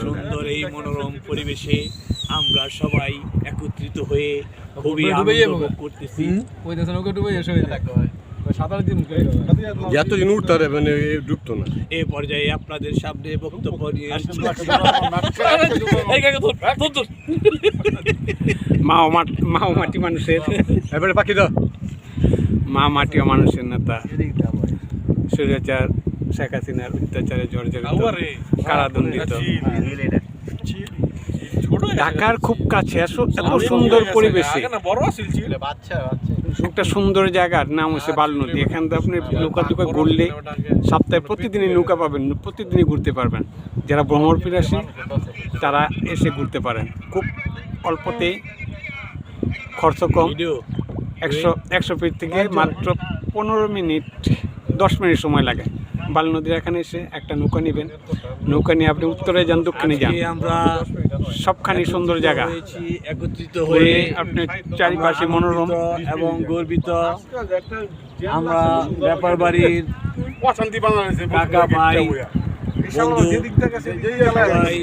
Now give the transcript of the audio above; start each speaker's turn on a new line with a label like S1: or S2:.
S1: সুন্দর এই মনোরম পরিবেশে আমরা সবাই একত্রিত হয়ে খুবই আনন্দ উপভোগ করতেছি।
S2: এতদিন উঠতে মানে ডুবতো না।
S1: এ পর্যায়ে আপনাদের সামনে বক্তব্য নিয়ে আসছি
S3: মাও মাটি মানুষের
S2: এবারে পাখি দাও।
S3: মা মাটি ও মানুষের নেতা স্বৈরাচার শেখ হাসিনার অত্যাচারে জর্জরিত কারাদণ্ডিত ঢাকার খুব কাছে এত সুন্দর পরিবেশে একটা সুন্দর জায়গার নাম হচ্ছে বাল নদী। এখান থেকে আপনি নৌকা টুকা ঘুরলে সপ্তাহে প্রতিদিনই নৌকা পাবেন, প্রতিদিনই ঘুরতে পারবেন। যারা ভ্রমণপিপাসী তারা এসে ঘুরতে পারেন খুব অল্পতেই, খরচ কম। 100 ফিট থেকে মাত্র 15 মিনিট 10 মিনিট সময় লাগে। বাল নদীর এখানে এসে একটা নৌকা নেবেন, নৌকা নিয়ে আপনি উত্তরে যান দক্ষিণে যান,
S1: আমরা
S3: সবখানি সুন্দর জায়গা।
S1: একত্রিত হয়ে
S3: আপনি চারিপাশে মনোরম
S1: এবং গর্বিত। আমরা ব্যাপার বাড়ির কাকা ভাই বন্ধু সবাই